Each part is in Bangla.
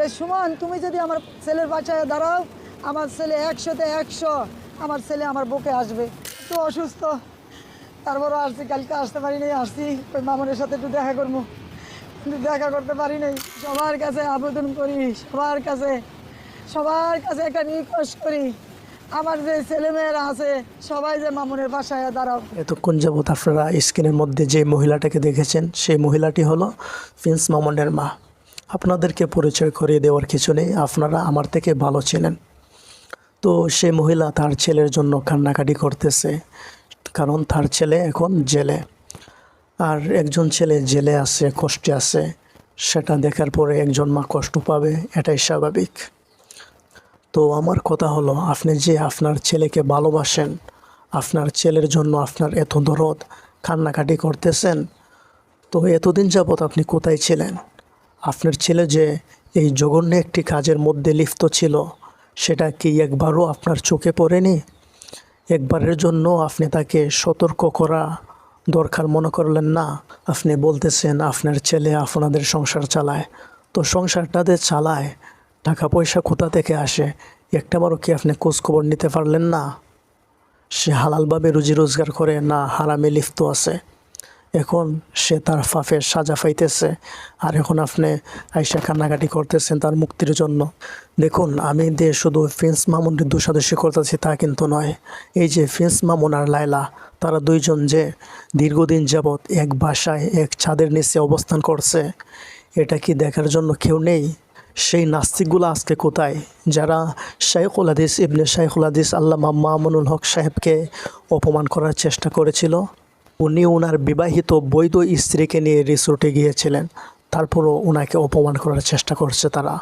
সুমন, তুমি যদি আমার ছেলের বাসায় দাঁড়াও, আমার ছেলে 100-তে 100 আমার ছেলে আমার বুকে আসবে। তো অসুস্থ, তারপরও আসছি, কালকে আসতে পারি নাই, আসছি ওই মামুনের সাথে একটু দেখা করবো, কিন্তু দেখা করতে পারি নাই। সবার কাছে আবেদন করি, সবার কাছে একটা রিকোয়েস্ট করি, আমার যে ছেলেমেয়েরা আছে সবাই যে মামুনের বাসায় দাঁড়াও। এতক্ষণ যাবৎ আপনারা স্ক্রিনের মধ্যে যে মহিলাটাকে দেখেছেন, সেই মহিলাটি হলো প্রিন্স মামুনের মা। আপনাদেরকে পরিচয় করিয়ে দেওয়ার কিছু নেই, আপনারা আমার থেকে ভালো চেনেন। তো সেই মহিলা তার ছেলের জন্য কান্নাকাটি করতেছে, কারণ তার ছেলে এখন জেলে। আর একজন ছেলে জেলে আছে, কষ্টে আছে, সেটা দেখার পরে একজন মা কষ্ট পাবে, এটাই স্বাভাবিক। তো আমার কথা হলো, আপনি যে আপনার ছেলেকে ভালোবাসেন, আপনার ছেলের জন্য আপনার এত দরদ, কান্নাকাটি করতেছেন, তো এতদিন যাবৎ আপনি কোথায় ছিলেন? আপনার ছেলে যে এই জঘন্য একটি কাজের মধ্যে লিপ্ত ছিল, সেটা কি একবারও আপনার চোখে পড়েনি? একবারের জন্য আপনি তাকে সতর্ক করা দরকার মনে করলেন না? আপনি বলতেছেন আপনার ছেলে আপনাদের সংসার চালায়, তো সংসারটাতে চালায়, টাকা পয়সা কোথা থেকে আসে একটাবারও কি আপনি খোঁজখবর নিতে পারলেন না? সে হালালভাবে রুজি রোজগার করে না হারামে লিপ্ত আছে? এখন সে তার পাপের সাজা পাইতেছে, আর এখন আপনি আইসা কান্নাকাটি করতেছেন তার মুক্তির জন্য। দেখুন, আমি দিয়ে শুধু প্রিন্স মামুনের দোষাদোষি করতেছি তা কিন্তু নয়। এই যে প্রিন্স মামুন আর লায়লা, তারা দুইজন যে দীর্ঘদিন যাবৎ এক বাসায় এক ছাদের নিচে অবস্থান করছে, এটা কি দেখার জন্য কেউ নেই? সেই নাস্তিকগুলো আজকে কোথায়, যারা শাইখুল হাদিস ইবনে শাইখুল হাদিস আল্লামা মামুনুল হক সাহেবকে অপমান করার চেষ্টা করেছিল? উনি ওনার বিবাহিত বৈধ স্ত্রীকে নিয়ে রিসোর্টে গিয়েছিলেন, তারপরও ওনাকে অপমান করার চেষ্টা করছে তারা।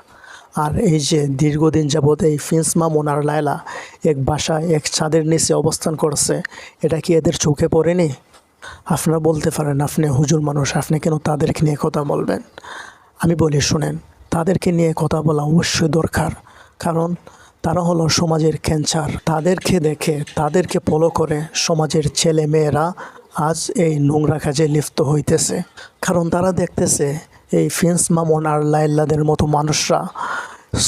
আর এই যে দীর্ঘদিন যাবৎ এই প্রিন্স মামুন আর লায়লা এক বাসায় এক ছাদের নিচে অবস্থান করছে, এটা কি এদের চোখে পড়েনি? আপনারা বলতে পারেন আপনি হুজুর মানুষ, আপনি কেন তাদেরকে নিয়ে কথা বলবেন? আমি বলি শুনেন, তাদেরকে নিয়ে কথা বলা অবশ্যই দরকার, কারণ তারা হলো সমাজের ক্যান্সার। তাদেরকে দেখে, তাদেরকে ফলো করে সমাজের ছেলে মেয়েরা আজ এই নোংরা কাজে লিপ্ত হইতেছে। কারণ তারা দেখতেছে এই প্রিন্স মামুন আর লায়লাদের মতো মানুষরা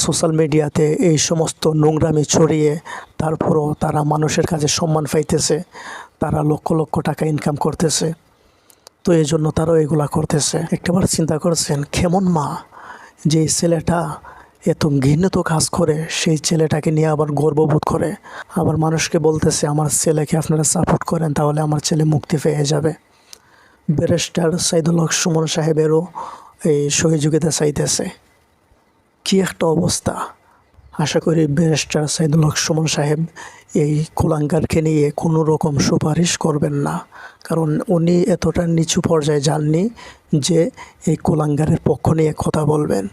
সোশ্যাল মিডিয়াতে এই সমস্ত নোংরামি ছড়িয়ে, তারপরও তারা মানুষের কাছে সম্মান পাইতেছে, তারা লক্ষ লক্ষ টাকা ইনকাম করতেছে। তো এই জন্য তারাও এগুলা করতেছে। একটাবার চিন্তা করছেন, কেমন মা যে ছেলেটা এত ঘৃণিত কাজ করে, সেই ছেলেটাকে নিয়ে আবার গর্ববোধ করে, আবার মানুষকে বলতেছে আমার ছেলেকে আপনারা সাপোর্ট করেন, তাহলে আমার ছেলে মুক্তি পেয়ে যাবে। ব্যারিস্টার সাইদুল হক সুমন সাহেবেরও এই সহযোগিতা চাইতেছে। কি একটা অবস্থা! আশা করি ব্যারিস্টার সাইদুল হক সুমন সাহেব এই কুলাঙ্গারকে নিয়ে কোনো রকম সুপারিশ করবেন না, কারণ উনি এতটা নিচু পর্যায়ে যাননি যে এই কুলাঙ্গারের পক্ষ নিয়ে কথা বলবেন।